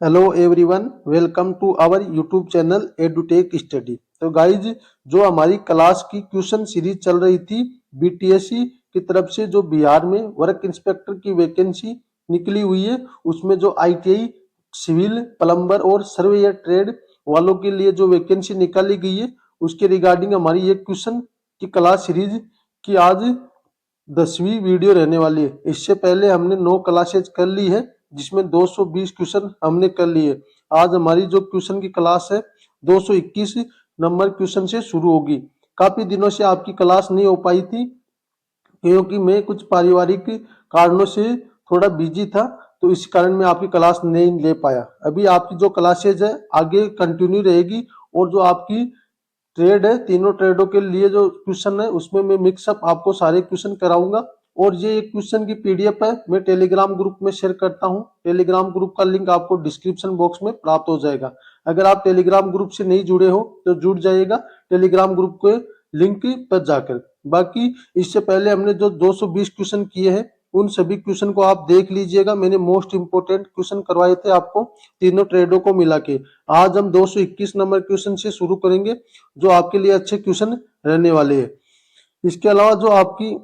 Hello everyone, welcome to our YouTube channel Edutech study. तो guys, जो हमारी class की क्वेश्चन सीरीज चल रही थी बीटीएससी की तरफ से, जो बिहार में वर्क इंस्पेक्टर की वैकेंसी निकली हुई है, उसमें जो आईटीआई, सिविल, प्लम्बर और सर्वेयर ट्रेड वालों के लिए जो वैकेंसी निकाली गई है, उसके रिगार्डिंग हमारी एक क्वेश्चन की क्लास सीरीज की आज 10वीं वीडियो रहने वाली है। इससे पहले हमने 9 क्लासेज कर ली है, जिसमें 220 क्वेश्चन हमने कर लिए। आज हमारी जो क्वेश्चन की क्लास है 221 नंबर क्वेश्चन से शुरू होगी। काफी दिनों से आपकी क्लास नहीं हो पाई थी, क्योंकि मैं कुछ पारिवारिक कारणों से थोड़ा बिजी था, तो इस कारण मैं आपकी क्लास नहीं ले पाया। अभी आपकी जो क्लासेज है आगे कंटिन्यू रहेगी, और जो आपकी ट्रेड है, तीनों ट्रेडों के लिए जो क्वेश्चन है उसमें मैं मिक्सअप आपको सारे क्वेश्चन कराऊंगा। और ये एक क्वेश्चन की पीडीएफ है, मैं टेलीग्राम ग्रुप में शेयर करता हूँ। टेलीग्राम ग्रुप का लिंक आपको डिस्क्रिप्शन बॉक्स में प्राप्त हो जाएगा। अगर आप टेलीग्राम ग्रुप से नहीं जुड़े हो तो जुड़ जाइएगा टेलीग्राम ग्रुप के लिंक पर जाकर। बाकी इससे पहले हमने जो 220 क्वेश्चन किए हैं, उन सभी क्वेश्चन को आप देख लीजिएगा। मैंने मोस्ट इंपोर्टेंट क्वेश्चन करवाए थे आपको, तीनों ट्रेडों को मिला के। आज हम 221 नंबर क्वेश्चन से शुरू करेंगे, जो आपके लिए अच्छे क्वेश्चन रहने वाले हैं। इसके अलावा जो आपकी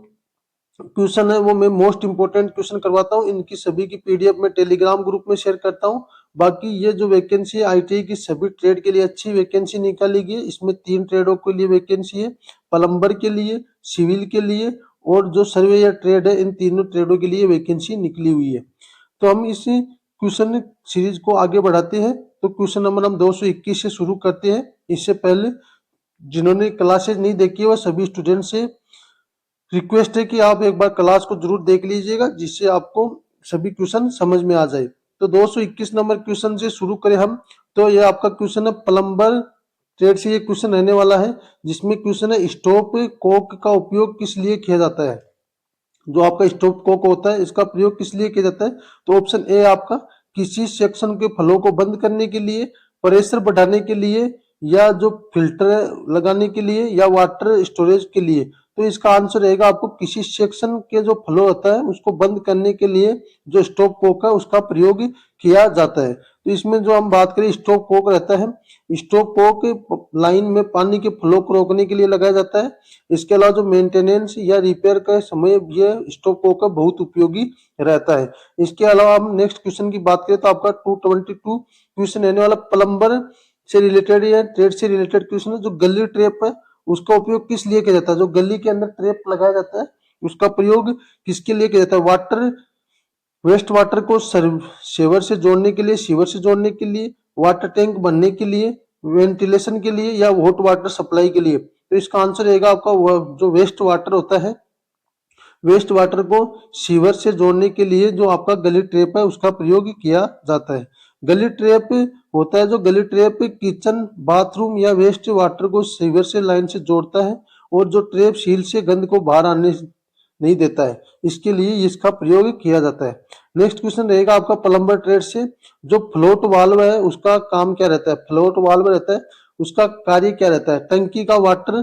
क्वेश्चन है वो मैं मोस्ट इंपोर्टेंट क्वेश्चन करवाता हूँ, इनकी सभी की पीडीएफ में टेलीग्राम ग्रुप में शेयर करता हूँ। बाकी ये जो वैकेंसी है आईटीआई की सभी ट्रेड के लिए अच्छी वैकेंसी निकाली गई है। इसमें 3 ट्रेडों के लिए वैकेंसी है, प्लम्बर के लिए, सिविल के लिए और जो सर्वेयर ट्रेड है, इन तीनों ट्रेडों के लिए वैकेंसी निकली हुई है। तो हम इस क्वेश्चन सीरीज को आगे बढ़ाते हैं। तो क्वेश्चन नंबर हम 221 से शुरू करते हैं। इससे पहले जिन्होंने क्लासेज नहीं देखी है वो सभी स्टूडेंट से रिक्वेस्ट है कि आप एक बार क्लास को जरूर देख लीजिएगा, जिससे आपको सभी क्वेश्चन समझ में आ जाए। तो 221 नंबर क्वेश्चन से शुरू करें हम। तो ये आपका क्वेश्चन है प्लम्बर ट्रेड से, ये क्वेश्चन रहने वाला है, जिसमें क्वेश्चन है स्टॉप कोक का उपयोग किस लिए किया जाता है। जो आपका स्टॉप कोक होता है, इसका प्रयोग किस लिए किया जाता है। तो ऑप्शन ए आपका किसी सेक्शन के फ्लो को बंद करने के लिए, प्रेशर बढ़ाने के लिए, या जो फिल्टर लगाने के लिए, या वाटर स्टोरेज के लिए। तो इसका आंसर रहेगा आपको किसी सेक्शन के जो फ्लो होता है उसको बंद करने के लिए जो स्टॉप कोक है उसका प्रयोग किया जाता है। तो इसमें जो हम बात करें, स्टॉप कोक रहता है, स्टॉप कोक लाइन में पानी के फ्लो को रोकने के लिए लगाया जाता है। इसके अलावा जो मेंटेनेंस या रिपेयर का समय ये स्टॉप कोक का बहुत उपयोगी रहता है। इसके अलावा हम नेक्स्ट क्वेश्चन की बात करें तो आपका 222 क्वेश्चन रहने वाला प्लम्बर से रिलेटेड या ट्रेड से रिलेटेड क्वेश्चन है। जो गली ट्रैप है उसका उपयोग किस लिए किया जाता है। जो गली के अंदर ट्रैप लगाया जाता है उसका प्रयोग किसके लिए किया जाता है। वाटर वेस्ट वाटर को सेवर से जोड़ने के लिए, सीवर से जोड़ने के लिए, वाटर टैंक बनने के लिए, वेंटिलेशन के लिए, या हॉट वाटर सप्लाई के लिए। तो इसका आंसर रहेगा आपका जो वेस्ट वाटर होता है, वेस्ट वाटर को सीवर से जोड़ने के लिए जो आपका गली ट्रैप है उसका प्रयोग किया जाता है। गली ट्रैप होता है, जो गली ट्रैप किचन, बाथरूम या वेस्ट वाटर को सीवर से लाइन से जोड़ता है, और जो ट्रैप सील से गंद को बाहर आने नहीं देता है, इसके लिए इसका प्रयोग किया जाता है। नेक्स्ट क्वेश्चन रहेगा आपका प्लम्बर ट्रेड से, जो फ्लोट वाल्व है उसका काम क्या रहता है। फ्लोट वाल्व रहता है, उसका कार्य क्या रहता है। टंकी का वाटर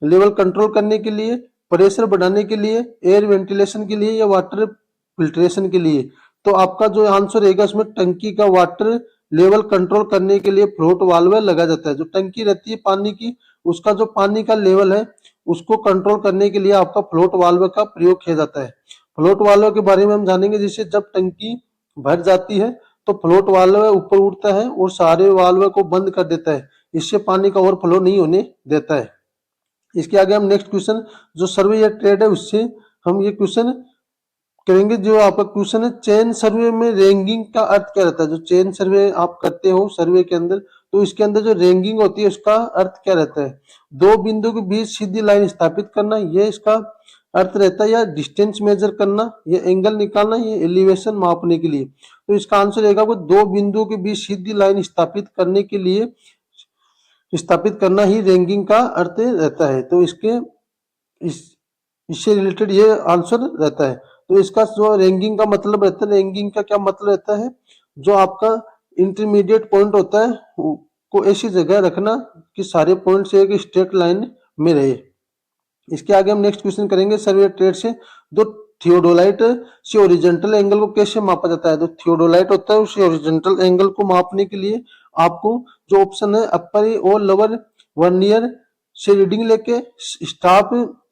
लेवल कंट्रोल करने के लिए, प्रेशर बढ़ाने के लिए, एयर वेंटिलेशन के लिए, या वाटर फिल्ट्रेशन के लिए। तो आपका जो आंसर रहेगा इसमें टंकी का वाटर लेवल कंट्रोल करने के लिए फ्लोट वाल्व लगाया जाता है। जो टंकी रहती है पानी की, उसका जो पानी का लेवल है उसको कंट्रोल करने के लिए आपका फ्लोट वाल्व का प्रयोग किया जाता है। फ्लोट वाल्व के बारे में हम जानेंगे, जिससे जब टंकी भर जाती है तो फ्लोट वाल्व ऊपर उठता है और सारे वाल्व को बंद कर देता है, इससे पानी का ओवरफ्लो नहीं होने देता है। इसके आगे हम नेक्स्ट क्वेश्चन जो सर्वे या ट्रेड है उससे हम ये क्वेश्चन करेंगे। जो आपका क्वेश्चन है चेन सर्वे में रैंकिंग का अर्थ क्या रहता है। जो चेन सर्वे आप करते हो सर्वे के अंदर, तो इसके अंदर जो रैंकिंग होती है उसका अर्थ क्या रहता है। दो बिंदु के बीच सीधी लाइन स्थापित करना, ये इसका अर्थ रहता है, या डिस्टेंस मेजर करना, ये एंगल निकालना, ये एलिवेशन मापने के लिए। तो इसका आंसर रहेगा वो दो बिंदुओं के बीच सीधी लाइन स्थापित करने के लिए, स्थापित करना ही रैंकिंग का अर्थ रहता है। तो इस इससे रिलेटेड ये आंसर रहता है। तो इसका जो रैंकिंग का मतलब रहता है, रैंकिंग का क्या मतलब रहता है, जो आपका इंटरमीडिएट पॉइंट होता है को ऐसी जगह रखना कि सारे पॉइंट्स एक स्ट्रेट लाइन में रहे। इसके आगे हम नेक्स्ट क्वेश्चन करेंगे सर्वे ट्रेड से। दो थियोडोलाइट से ओरिजेंटल एंगल को कैसे मापा जाता है? तो थियोडोलाइट होता है, उसे ओरिजेंटल एंगल को मापने के लिए आपको जो ऑप्शन है अपर और लोअर वर्नियर से रीडिंग लेके स्टाफ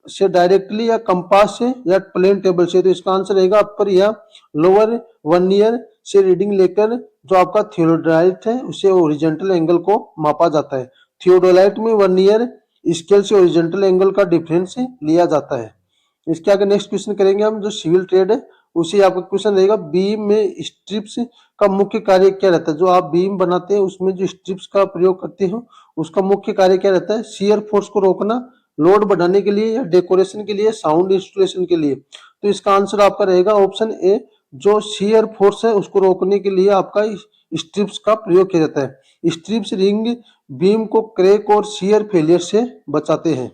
से डायरेक्टली या कंपास से या प्लेन टेबल से, तो इसका आंसर रहेगा अपर या लोअर वर्नियर से रीडिंग लेकर जो आपका थियोडोलाइट है उसे ओरिजेंटल एंगल को मापा जाता है। थियोडोलाइट में वर्नियर स्केल से ओरिजेंटल एंगल का डिफरेंस लिया जाता है। इसके आगे नेक्स्ट क्वेश्चन करेंगे हम, जो सिविल ट्रेड है उसी आपका क्वेश्चन रहेगा, बीम में स्ट्रिप्स का मुख्य कार्य क्या रहता है? जो आप बीम बनाते हैं उसमें जो स्ट्रिप्स का प्रयोग करते हो उसका मुख्य कार्य क्या रहता है? शियर फोर्स को रोकना, लोड बढ़ाने के लिए या डेकोरेशन के लिए, साउंड इंस्टॉलेशन के लिए। तो इसका आंसर आपका रहेगा ऑप्शन ए, जो शियर फोर्स है उसको रोकने के लिए आपका स्ट्रिप्स का प्रयोग किया जाता है। स्ट्रिप्स रिंग बीम को क्रैक और शियर फेलियर से बचाते हैं।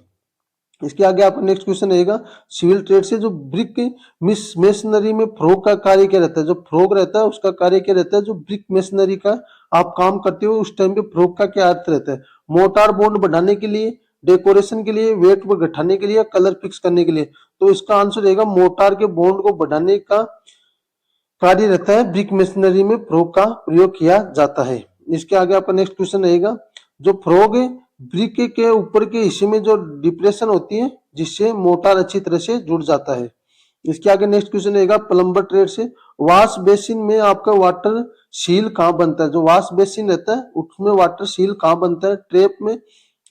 इसके आगे आपका नेक्स्ट क्वेश्चन रहेगा, सिविल ट्रेड से जो ब्रिक मेसनरी में फ्रोग का कार्य क्या रहता है? जो फ्रोग रहता है उसका कार्य क्या रहता है? जो ब्रिक मेसनरी का आप काम करते हो उस टाइम पे फ्रोग का क्या अर्थ रहता है? मोटार बॉन्ड बढ़ाने के लिए, डेकोरेशन के लिए, वेट को घटाने के लिए, कलर फिक्स करने के लिए। तो इसका आंसर रहेगा मोटार के बॉन्ड को बढ़ाने का कार्य रहता है, ब्रिक मेसनरी में फ्रोग का प्रयोग किया जाता है। इसके आगे आपका नेक्स्ट क्वेश्चन रहेगा, जो फ्रोग ब्रिक के ऊपर के हिस्से में जो डिप्रेशन होती है जिससे मोटार अच्छी तरह से जुड़ जाता है। इसके आगे नेक्स्ट क्वेश्चन रहेगा प्लम्बर ट्रेड से, वॉश बेसिन में आपका वाटर सील कहाँ बनता है? जो वॉश बेसिन रहता है उसमें वाटर सील कहाँ बनता है? ट्रैप में,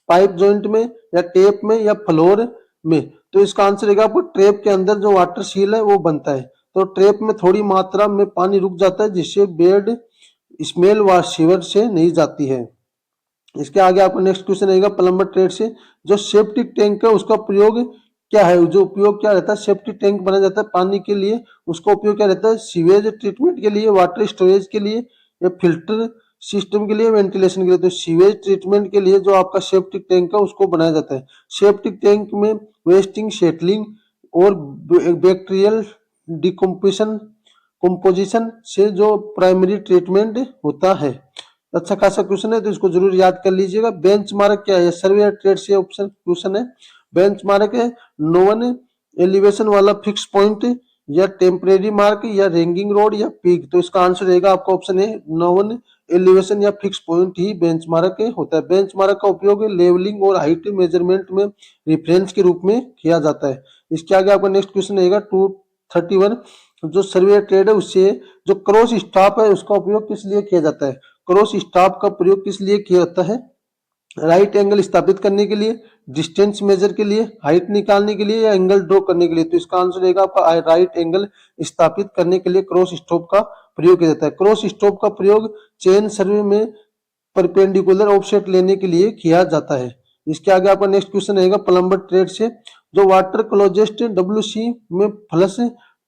पाइप जॉइंट में, या टेप में, या फ्लोर में? तो इसका आंसर रहेगा आपको ट्रैप के अंदर जो वाटर सील है वो बनता है। तो ट्रैप में थोड़ी मात्रा में पानी रुक जाता है जिससे बेड स्मेल व सीवर से नहीं जाती है। इसके आगे आपका नेक्स्ट क्वेश्चन रहेगा प्लम्बर ट्रेड से, जो सेफ्टी टैंक है उसका प्रयोग क्या है? जो उपयोग क्या रहता है? सेफ्टी टैंक बनाया जाता है पानी के लिए, उसका उपयोग क्या रहता है? सीवेज ट्रीटमेंट के लिए, वाटर स्टोरेज के लिए, या फिल्टर सिस्टम के लिए, वेंटिलेशन के लिए। तो सीवेज ट्रीटमेंट के लिए जो आपका सेफ्टी टैंक है उसको बनाया जाता है। सेफ्टी टैंक में वेस्टिंग, सेटलिंग और बैक्टीरियल डिकम्पोजिशन कंपोजिशन से जो प्राइमरी ट्रीटमेंट होता है। अच्छा खासा क्वेश्चन है तो इसको जरूर याद कर लीजिएगा। बेंचमार्क क्या है? सर्वे ट्रेड से ऑप्शन क्वेश्चन है। बेंचमार्क है नोवन एलिवेशन वाला फिक्स पॉइंट, या टेम्परेरी मार्क, या रेंगिंग रोड, या पीक। तो इसका आंसर रहेगा आपका ऑप्शन है नोवन एलिवेशन या फिक्स पॉइंट ही बेंचमार्क होता है। बेंचमार्क का उपयोग लेवलिंग और हाइट मेजरमेंट में रिफरेंस के रूप में किया जाता है। इसके आगे आपका नेक्स्ट क्वेश्चन रहेगा 231, जो सर्वे ट्रेड है उससे जो क्रॉस स्टाफ है उसका उपयोग किस लिए किया जाता है? क्रॉस स्टाफ का प्रयोग किस लिए किया जाता है? राइट एंगल स्थापित करने के लिए, डिस्टेंस मेजर के लिए, हाइट निकालने के लिए, या एंगल ड्रॉ करने के लिए। तो इसका आंसर रहेगा आपका राइट एंगल स्थापित करने के लिए क्रॉस स्टॉप का प्रयोग किया जाता है। क्रॉस स्टॉप का प्रयोग चेन सर्वे में परपेंडिकुलर ऑफसेट लेने के लिए किया जाता है। इसके आगे आपका नेक्स्ट क्वेश्चन रहेगा प्लम्बर ट्रेड से, जो वाटर क्लोजेस्ट WC में फ्लश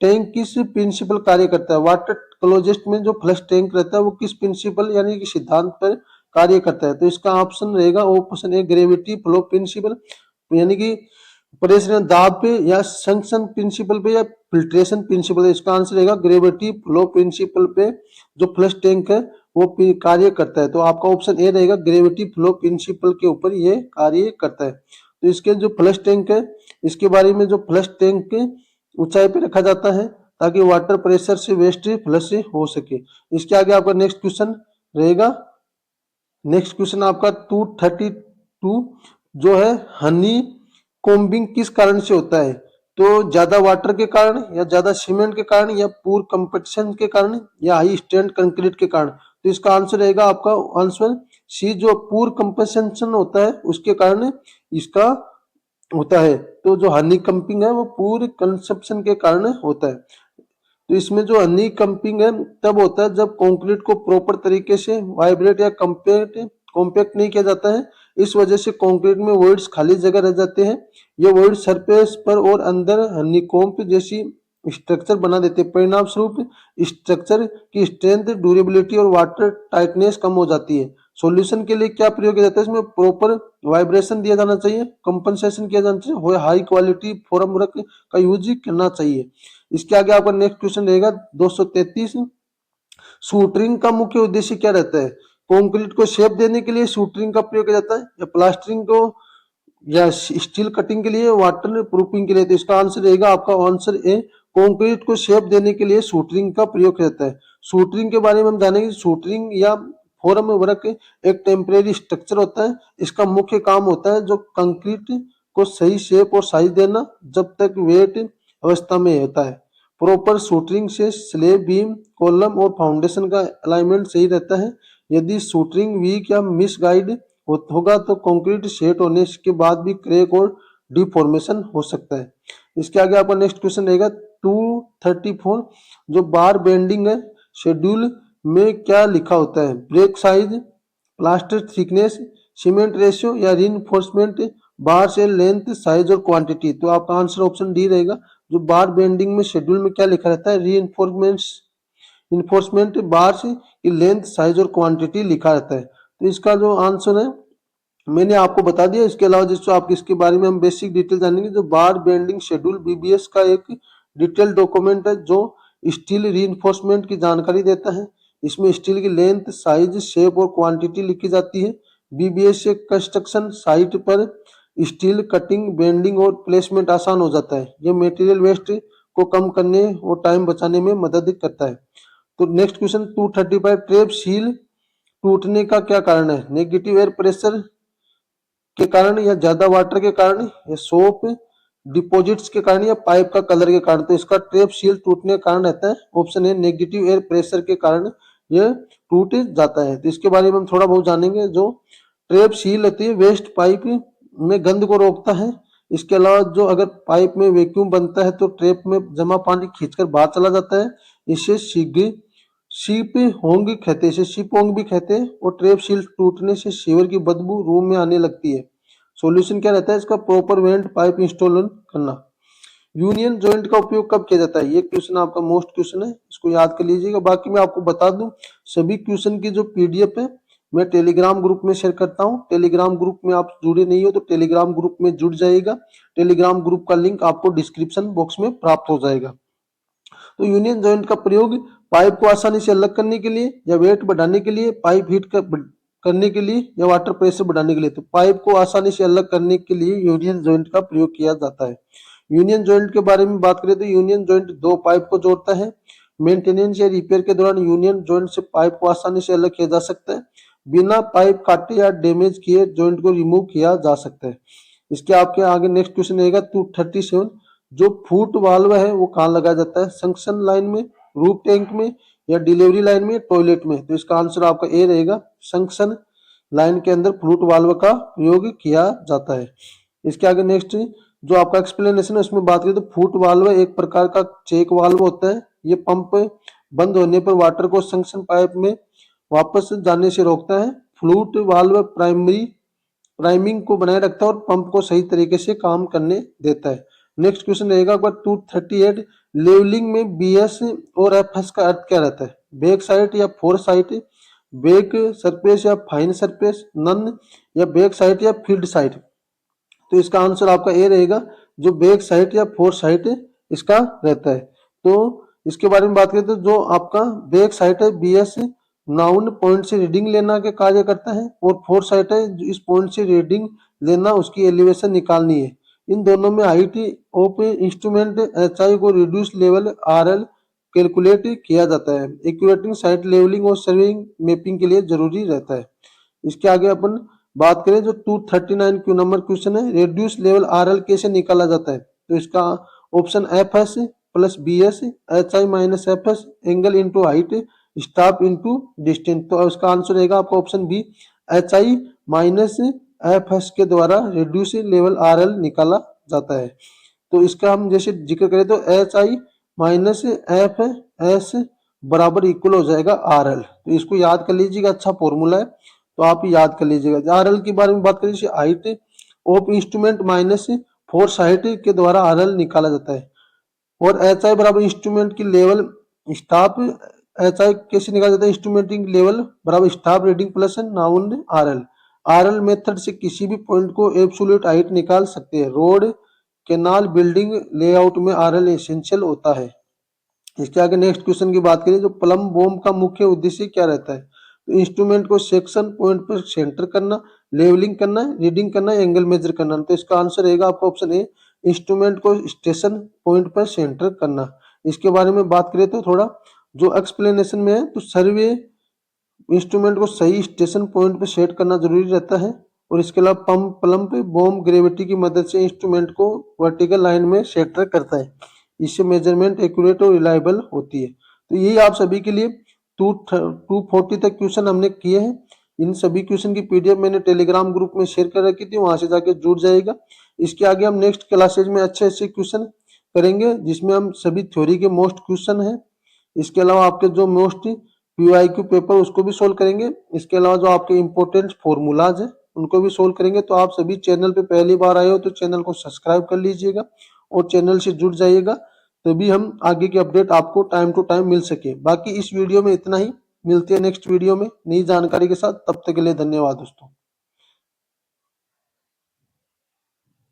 टैंक किस प्रिंसिपल कार्य करता है? वाटर क्लोजेस्ट में जो फ्लश टैंक रहता है वो किस प्रिंसिपल यानी कि सिद्धांत पर कार्य करता है? तो इसका ऑप्शन रहेगा option A, gravity flow principle, यानी कि प्रेशर दाब पे, या संक्शन प्रिंसिपल पे, या फिल्ट्रेशन प्रिंसिपल। इसका आंसर रहेगा ग्रेविटी फ्लो प्रिंसिपल पे जो फ्लश टैंक है वो कार्य करता है। तो आपका ऑप्शन ए रहेगा, ग्रेविटी फ्लो प्रिंसिपल के ऊपर ये कार्य करता है। तो इसके जो फ्लश टैंक है इसके बारे में, जो फ्लश टैंक के ऊंचाई पे रखा जाता है ताकि वाटर प्रेशर से वेस्ट फ्लश हो सके। इसके आगे आपका नेक्स्ट क्वेश्चन रहेगा, नेक्स्ट क्वेश्चन आपका 232, जो है हनी कॉम्बिंग किस कारण से होता है? तो ज्यादा वाटर के कारण, या ज्यादा सीमेंट के कारण, या पूर कंपटीशन के कारण, या हाई स्ट्रेंथ कंक्रीट के कारण। तो इसका आंसर रहेगा आपका आंसर सी, जो पूर कंपटीशन होता है उसके कारण इसका होता है। तो जो हनी कंपिंग है वो पूरे कंसप्शन के कारण होता है। तो इसमें जो हनी कंपिंग है तब होता है जब कंक्रीट को प्रॉपर तरीके से वाइब्रेट या कॉम्पैक्ट नहीं किया जाता है। इस वजह से कंक्रीट में वॉइड्स खाली जगह रह जाते हैं। ये वॉइड सरफेस पर और अंदर हनीकॉम्ब जैसी स्ट्रक्चर बना देते हैं। परिणाम स्वरूप स्ट्रक्चर की स्ट्रेंथ, ड्यूरेबिलिटी और वाटर टाइटनेस कम हो जाती है। सॉल्यूशन के लिए क्या प्रयोग किया जाता है? इसमें प्रॉपर वाइब्रेशन दिया जाना चाहिए, कंपनसेशन किया जाना चाहिए, हाई क्वालिटी फोरम वर्क का यूज करना चाहिए। इसके आगे आपका नेक्स्ट क्वेश्चन रहेगा 233, शूटरिंग का मुख्य उद्देश्य क्या रहता है? कंक्रीट को शेप देने के लिए शूटरिंग का प्रयोग किया जाता है, या प्लास्टरिंग को, या स्टील कटिंग के लिए, वाटर प्रूफिंग के लिए। तो इसका आंसर रहेगा आपका आंसर ए, कंक्रीट को शेप देने के लिए शूटरिंग का प्रयोग किया जाता है। शूटरिंग के बारे में हम जानेंगे। शूटरिंग या फॉर्म वर्क एक टेम्परेरी स्ट्रक्चर होता है। इसका मुख्य काम होता है जो कंक्रीट को सही शेप और साइज देना जब तक वेट अवस्था में होता है। प्रॉपर शूटरिंग से स्लैब, बीम, कॉलम और फाउंडेशन का अलाइनमेंट सही रहता है। यदि शूटरिंग वीक या मिसगाइड होगा तो कंक्रीट सेट होने के बाद भी क्रैक और डिफॉर्मेशन हो सकता है। इसके आगे आपका नेक्स्ट क्वेश्चन रहेगा 234। जो बार बेंडिंग है शेड्यूल में क्या लिखा होता है? Brick size, plaster thickness, cement ratio या रीइंफोर्समेंट बार से लेंथ, साइज और क्वांटिटी। तो आपका आंसर ऑप्शन डी रहेगा। जो बार बेंडिंग में शेड्यूल में क्या लिखा रहता है? इन्फोर्समेंट बार्स की लेंथ, साइज और क्वांटिटी लिखा रहता है। तो इसका जो आंसर है मैंने आपको बता दिया। इसके अलावा जिसको आप इसके बारे में हम बेसिक डिटेल जानेंगे। जो बार बेंडिंग शेड्यूल बीबीएस का एक डिटेल डॉक्यूमेंट है जो स्टील रीइंफोर्समेंट की जानकारी देता है। इसमें स्टील की लेंथ, साइज, शेप और क्वांटिटी लिखी जाती है। बीबीएस से कंस्ट्रक्शन साइट पर स्टील कटिंग, बेंडिंग और प्लेसमेंट आसान हो जाता है। यह मटेरियल वेस्ट को कम करने और टाइम बचाने में मदद करता है। तो नेक्स्ट क्वेश्चन 235। ट्रैप सील टूटने का क्या कारण है? नेगेटिव एयर प्रेशर के कारण या ज्यादा वाटर के कारण या सोप डिपॉजिट्स के कारण या पाइप का कलर के कारण। तो इसका ट्रैप सील टूटने का कारण रहता है option A negative air pressure के कारण यह टूट जाता है। तो इसके बारे में हम थोड़ा बहुत जानेंगे। जो ट्रैप सील होती है वेस्ट पाइप में गंद को रोकता है। इसके अलावा जो अगर पाइप में वैक्यूम बनता है तो ट्रैप में जमा पानी खींचकर बाहर चला जाता है। इससे शिप होंग कहते हैं, इसे शिप होंग भी कहते हैं। और ट्रैप सील टूटने से सीवर की बदबू रूम में आने लगती है। सॉल्यूशन क्या रहता है इसका? प्रॉपर वेंट पाइप इंस्टॉल करना। यूनियन जॉइंट का उपयोग कब किया जाता है? ये क्वेश्चन आपका मोस्ट क्वेश्चन है, इसको याद कर लीजिएगा। बाकी मैं आपको बता दूं सभी क्वेश्चन की जो पीडीएफ है मैं टेलीग्राम ग्रुप में शेयर करता हूं। टेलीग्राम ग्रुप में आप जुड़े नहीं हो तो टेलीग्राम ग्रुप में जुड़ जाइएगा। टेलीग्राम ग्रुप का लिंक आपको डिस्क्रिप्शन बॉक्स में प्राप्त हो जाएगा। तो यूनियन जॉइंट का प्रयोग पाइप को आसानी से अलग करने के लिए या वेट बढ़ाने के लिए, पाइप हीट करने के लिए या वाटर प्रेशर बढ़ाने के लिए। तो पाइप को आसानी से अलग करने के लिए यूनियन जॉइंट का प्रयोग किया जाता है। यूनियन जॉइंट के बारे में बात करें तो यूनियन जॉइंट दो पाइप को जोड़ता है। मेंटेनेंस या रिपेयर के दौरान यूनियन जॉइंट से पाइप को आसानी से अलग किया जा सकता है। बिना पाइप काटे या डैमेज किए जॉइंट को रिमूव किया जा सकता है। इसके आपके आगे नेक्स्ट क्वेश्चन रहेगा 237। जो फुट वाल्व है वो कहाँ लगाया जाता है? सक्शन लाइन में, रूफ टैंक में या डिलीवरी लाइन में, टॉयलेट में। तो इसका आंसर आपका ए रहेगा। सक्शन लाइन के अंदर फ्लूट वाल्व का प्रयोग किया जाता है। इसके आगे नेक्स्ट जो आपका एक्सप्लेनेशन है उसमें बात करें तो फुट वाल्व एक प्रकार का चेक वाल्व होता है। ये पंप बंद होने पर वाटर को सक्शन पाइप में वापस जाने से रोकता है। फ्लूट वाल्व प्राइमिंग को बनाए रखता है और पंप को सही तरीके से काम करने देता है। नेक्स्ट क्वेश्चन रहेगा 238। लेवलिंग में बीएस और एफएस का अर्थ क्या रहता है? बैक साइड या फोर साइड, बैक सरफेस या फाइन सरफेस, नन या बैक साइड या फील्ड साइड। तो इसका आंसर आपका ए रहेगा। जो बैक साइड या फोर साइड इसका रहता है। तो इसके बारे में बात करें तो जो आपका बैक साइड है बीएस नाउन पॉइंट से रीडिंग लेना के कार्य करता है और फोर साइड है इस पॉइंट से रीडिंग लेना, उसकी एलिवेशन निकालनी है। इन दोनों में हाइट ऑफ इंस्ट्रूमेंट एचआई को रिड्यूस लेवल आरएल कैलकुलेट किया जाता है। एक्यूरेटिंग साइट लेवलिंग और सर्विंग मैपिंग के लिए जरूरी रहता है। इसके आगे अपन बात करें जो 239 क्यू नंबर क्वेश्चन है, रिड्यूस लेवल आरएल कैसे निकाला जाता है? तो इसका option F S plus B S H I minus F S angle into height staff into distance. तो इसका आंसर रहेगा आपका option B H I minus F S के द्वारा रिड्यूस लेवल आरएल निकाला जाता है। तो इसका हम जैसे जिक्र करें तो H I minus F S बराबर इक्वल हो जाएगा आरएल। तो इसको याद कर लीजिएगा, अच्छा फॉर्मूला है तो आप याद कर लीजिएगा। आरएल के बारे में बात करें जैसे height of instrument minus force height के द्वारा आरएल निकाला जाता है। और एच आई बराबर इंस्ट्रूमेंट की लेवल स्टाफ, एच आई कैसे निकाला जाता है? इंस्ट्रूमेंट की लेवल बराबर staff reading plus noun RL. RL method से किसी भी पॉइंट को एब्सोल्यूट हाइट निकाल सकते हैं। रोड, कैनाल, बिल्डिंग लेआउट में आरएल एसेंशियल होता है। इसके आगे नेक्स्ट क्वेश्चन की बात करें जो प्लम बॉम्ब का मुख्य उद्देश्य क्या रहता है? तो इंस्ट्रूमेंट को सेक्शन पॉइंट पर सेंटर करना, लेवलिंग करना, रीडिंग करना, एंगल मेजर करना। तो इसका आंसर रहेगा आपका ऑप्शन ए इंस्ट्रूमेंट को स्टेशन पॉइंट पर सेंटर करना। इसके बारे में बात करें तो थोड़ा जो एक्सप्लेनेशन में है, तो सर्वे इंस्ट्रूमेंट को सही स्टेशन पॉइंट पर सेट करना जरूरी रहता है, और इसके अलावा पंप प्लम्प बॉम्ब ग्रेविटी की मदद से इंस्ट्रूमेंट को वर्टिकल लाइन में सेंटर करता है। इससे मेजरमेंट एक्यूरेट और रिलायबल होती है। तो यही आप सभी के लिए 240 तक क्वेश्चन हमने किए हैं। इन सभी क्वेश्चन की पीडीएफ मैंने टेलीग्राम ग्रुप में शेयर कर रखी थी, वहां से जाके जुड़ जाएगा। इसके आगे हम नेक्स्ट क्लासेज में अच्छे अच्छे क्वेश्चन करेंगे, जिसमें हम सभी थ्योरी के मोस्ट क्वेश्चन हैं। इसके अलावा आपके जो मोस्ट पीवाईक्यू पेपर उसको भी सोल्व करेंगे। इसके अलावा जो आपके इंपॉर्टेंट फॉर्मूलाज हैं उनको भी सोल्व करेंगे। तो आप सभी चैनल पे पहली बार आए हो तो चैनल को सब्सक्राइब कर लीजिएगा और चैनल से जुड़ जाइएगा, तभी हम आगे की अपडेट आपको टाइम टू टाइम मिल सके। बाकी इस वीडियो में इतना ही, मिलते हैं नेक्स्ट वीडियो में नई जानकारी के साथ। तब तक के लिए धन्यवाद दोस्तों।